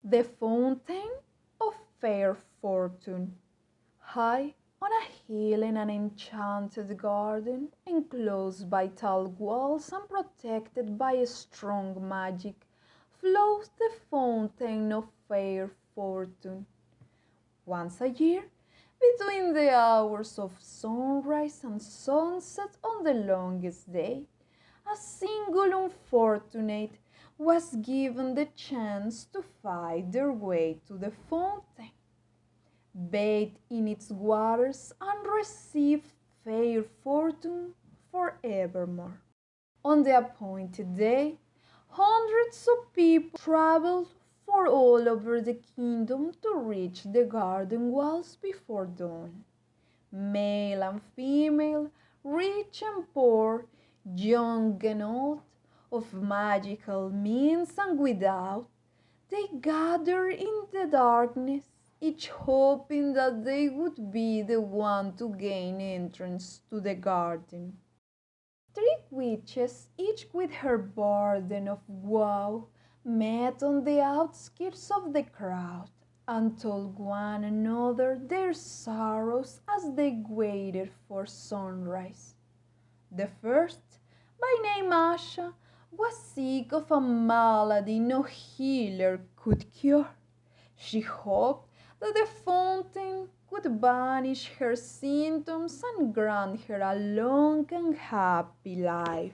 The fountain of fair fortune. High on a hill in an enchanted garden, enclosed by tall walls and protected by strong magic, flows the fountain of fair fortune. Once a year, between the hours of sunrise and sunset on the longest day, a single unfortunate was given the chance to find their way to the fountain, bathe in its waters, and receive fair fortune forevermore. On the appointed day, hundreds of people traveled for all over the kingdom to reach the garden walls before dawn. Male and female, rich and poor, young and old, of magical means and without, they gathered in the darkness, each hoping that they would be the one to gain entrance to the garden. Three witches, each with her burden of woe, met on the outskirts of the crowd and told one another their sorrows as they waited for sunrise. The first, by name Asha, was sick of a malady no healer could cure. She hoped that the fountain would banish her symptoms and grant her a long and happy life.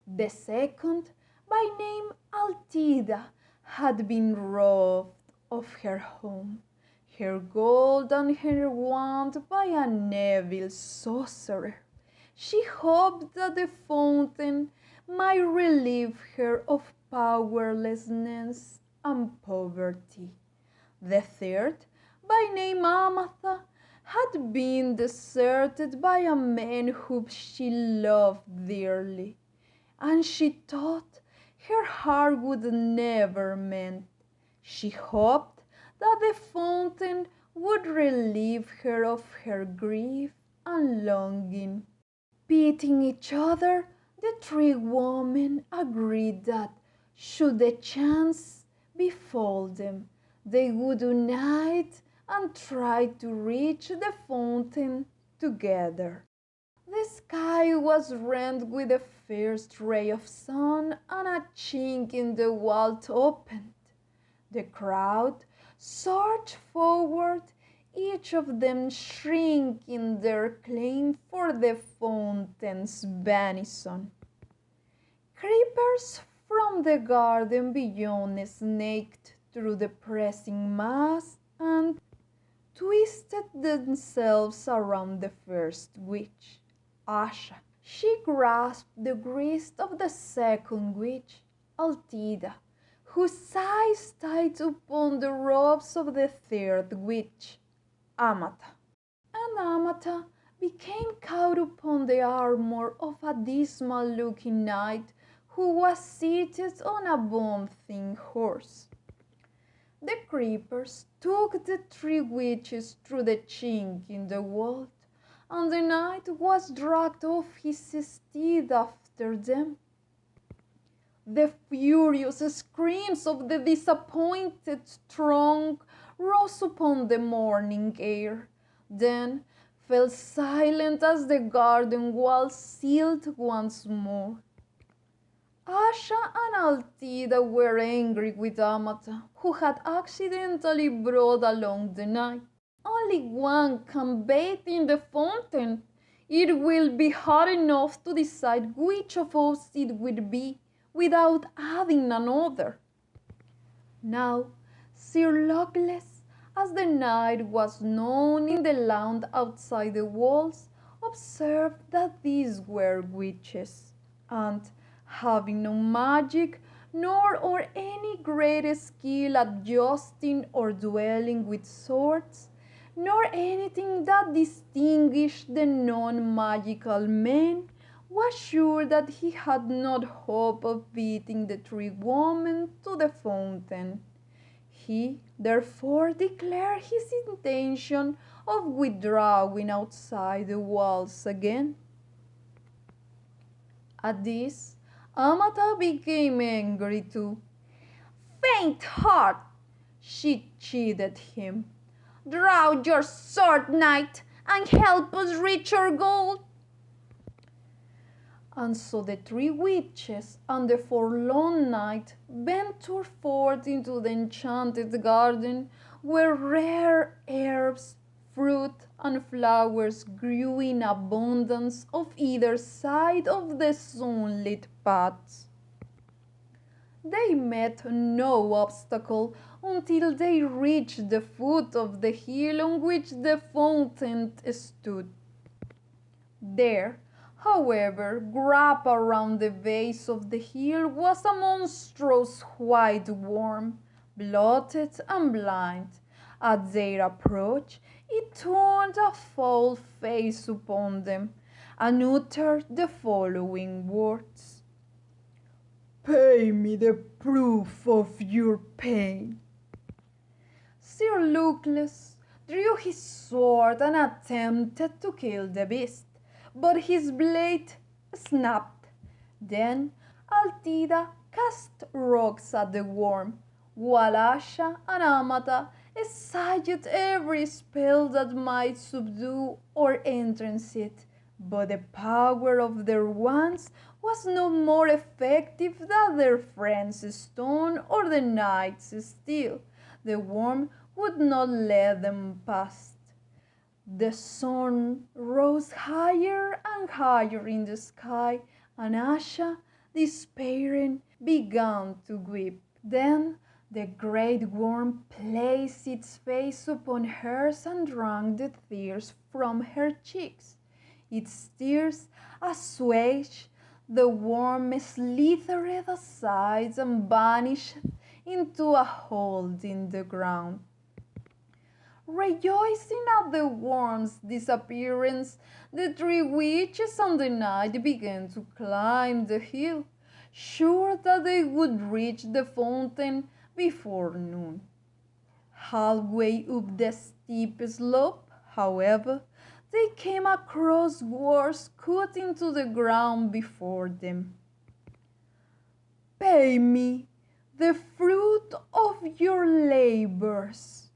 The second, by name Altida, had been robbed of her home, her gold and her wand by an evil sorcerer. She hoped that the fountain might relieve her of powerlessness and poverty. The third, by name Amatha, had been deserted by a man whom she loved dearly, and she thought her heart would never mend. She hoped that the fountain would relieve her of her grief and longing. Pitying each other, the three women agreed that, should the chance befall them, they would unite and try to reach the fountain together. The sky was rent with the first ray of sun, and a chink in the wall opened. The crowd surged forward, each of them shrinking their claim for the fountain's benison. Creepers from the garden beyond snaked through the pressing mass and twisted themselves around the first witch, Asha. She grasped the wrist of the second witch, Altida, whose eyes tied upon the robes of the third witch, Amata. And Amata became caught upon the armor of a dismal-looking knight who was seated on a bone-thin horse. The creepers took the three witches through the chink in the wall, and the knight was dragged off his steed after them. The furious screams of the disappointed throng rose upon the morning air, then fell silent as the garden walls sealed once more. Asha and Altida were angry with Amata, who had accidentally brought along the knight. Only one can bathe in the fountain. It will be hard enough to decide which of us it would be without adding another. Now, Sir Luckless, as the knight was known in the land outside the walls, observed that these were witches, and, having no magic, nor or any great skill at jousting or duelling with swords, nor anything that distinguished the non-magical men, was sure that he had not hope of beating the three women to the fountain. He therefore declared his intention of withdrawing outside the walls again. At this, Amata became angry too. "Faint heart! she chided him. "Draw your sword, knight, and help us reach our goal." And so the three witches and the forlorn knight ventured forth into the enchanted garden, where rare herbs, fruit, and flowers grew in abundance on either side of the sunlit paths. They met no obstacle until they reached the foot of the hill on which the fountain stood. There, however, wrapped around the base of the hill was a monstrous white worm, bloated and blind. At their approach, it turned a foul face upon them, and uttered the following words: "Pay me the proof of your pain." Sir Luckless drew his sword and attempted to kill the beast, but his blade snapped. Then Altida cast rocks at the worm, while Asha and Amata essayed every spell that might subdue or entrench it, but the power of their wands was no more effective than their friend's stone or the knight's steel. The worm would not let them pass. The sun rose higher and higher in the sky, and Asha, despairing, began to weep. Then the great worm placed its face upon hers and drank the tears from her cheeks. Its tears assuaged, the worm slithered aside and vanished into a hole in the ground. Rejoicing at the worm's disappearance, the three witches and the knight began to climb the hill, sure that they would reach the fountain before noon. Halfway up the steep slope, however, they came across words cut into the ground before them. "Pay me the fruit of your labors."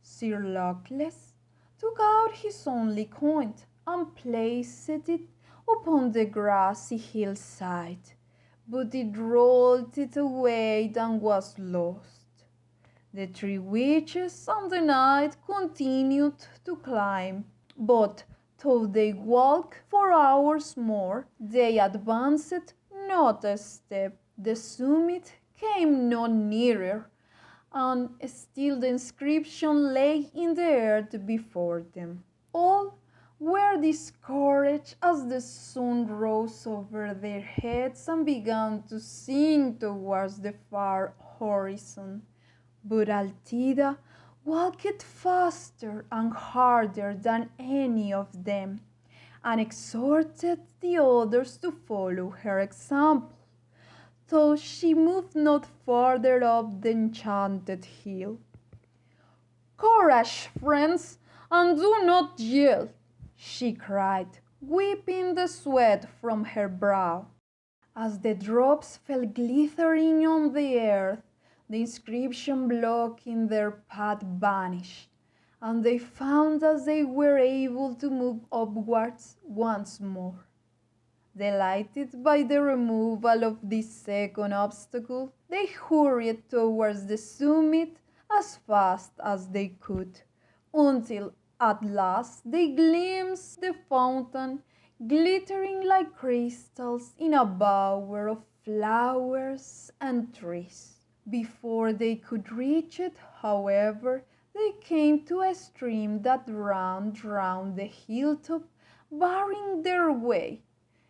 Sir Luckless took out his only coin and placed it upon the grassy hillside, but it rolled it away and was lost. The three witches and the knight continued to climb, but though they walked for hours more, they advanced not a step. The summit came no nearer, and still the inscription lay in the earth before them. All were discouraged as the sun rose over their heads and began to sink towards the far horizon. But Altida walked faster and harder than any of them, and exhorted the others to follow her example, though she moved not farther up the enchanted hill. "Courage, friends, and do not yield," she cried, wiping the sweat from her brow. As the drops fell glittering on the earth, the inscription blocking their path vanished, and they found that they were able to move upwards once more. Delighted by the removal of this second obstacle, they hurried towards the summit as fast as they could, until at last they glimpsed the fountain glittering like crystals in a bower of flowers and trees. Before they could reach it, however, they came to a stream that ran round the hilltop, barring their way.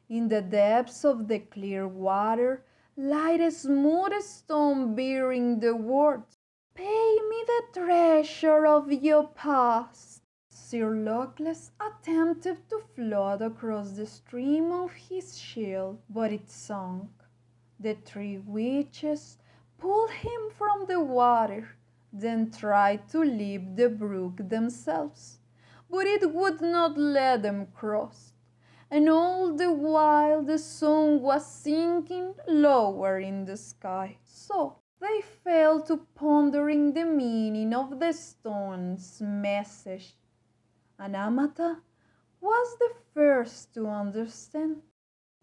In the depths of the clear water lay a smooth stone bearing the words, "Pay me the treasure of your past." Sir Luckless attempted to float across the stream on his shield, but it sank. The three witches pulled him from the water, then tried to leap the brook themselves, but it would not let them cross. And all the while the sun was sinking lower in the sky. So They fell to pondering the meaning of the stone's message, and Amata was the first to understand.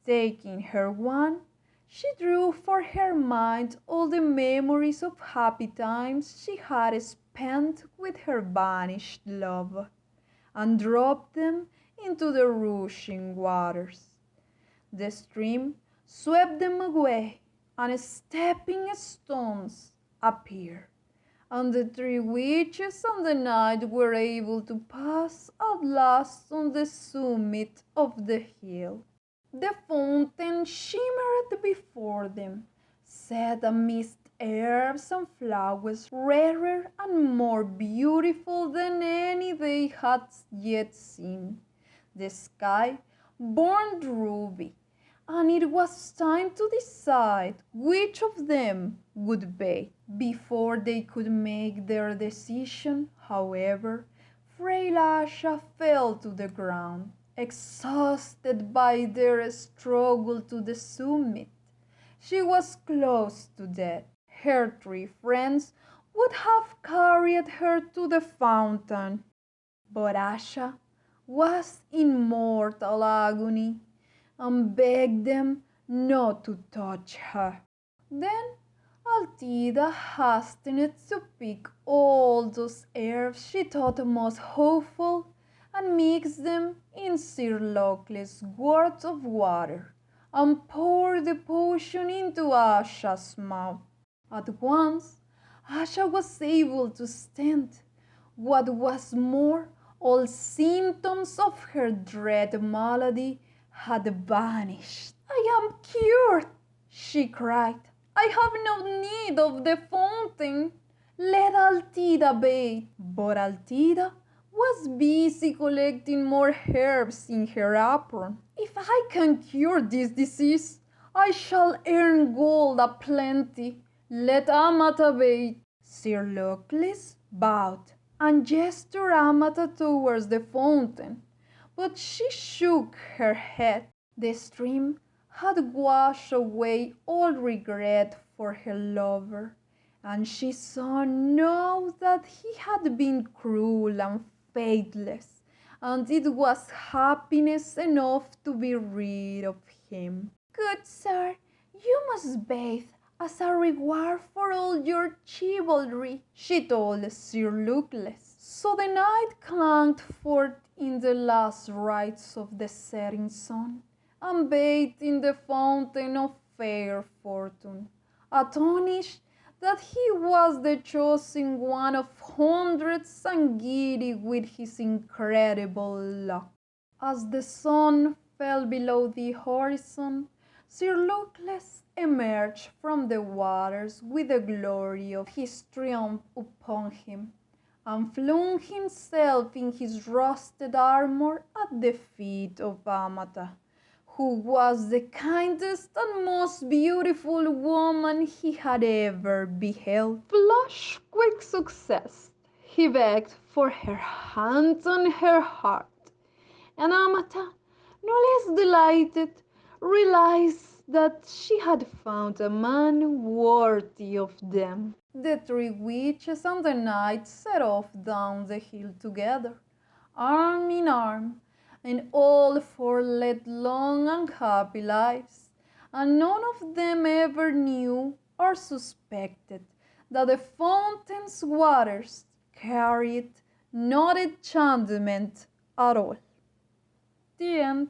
Taking her wand, she drew for her mind all the memories of happy times she had spent with her vanished love, and dropped them into the rushing waters. The stream swept them away, and stepping stones appeared, and the three witches and the knight were able to pass at last on the summit of the hill. The fountain shimmered before them, set amidst herbs and flowers rarer and more beautiful than any they had yet seen. The sky burned ruby, and it was time to decide which of them would bathe. Before they could make their decision, however, frail Asha fell to the ground, exhausted by their struggle to the summit. She was close to death. Her three friends would have carried her to the fountain, but Asha was in mortal agony and begged them not to touch her. Then Altida hastened to pick all those herbs she thought most hopeful and mix them in Sir Lochly's gourds of water, and pour the potion into Asha's mouth. At once, Asha was able to stand. What was more, all symptoms of her dread malady had vanished. "I am cured!" she cried. "I have no need of the fountain. Let Altida bathe." But Altida was busy collecting more herbs in her apron. "If I can cure this disease, I shall earn gold aplenty. Let Amata bathe." Sir Lochly bowed and gestured Amata towards the fountain, but she shook her head. The stream had washed away all regret for her lover, and she saw now that he had been cruel and faithless, and it was happiness enough to be rid of him. "Good sir, you must bathe as a reward for all your chivalry," she told Sir Lochly. So the knight clanked forth in the last rites of the setting sun, and bathed in the fountain of fair fortune, astonished that he was the chosen one of hundreds and giddy with his incredible luck. As the sun fell below the horizon, Sir Lochly emerged from the waters with the glory of his triumph upon him, and flung himself in his rusted armor at the feet of Amata, who was the kindest and most beautiful woman he had ever beheld. Flushed with success, he begged for her hand and her heart, and Amata, no less delighted, realized that she had found a man worthy of them. The three witches and the knight set off down the hill together, arm in arm, and all four led long and happy lives, and none of them ever knew or suspected that the fountain's waters carried no enchantment at all. The end.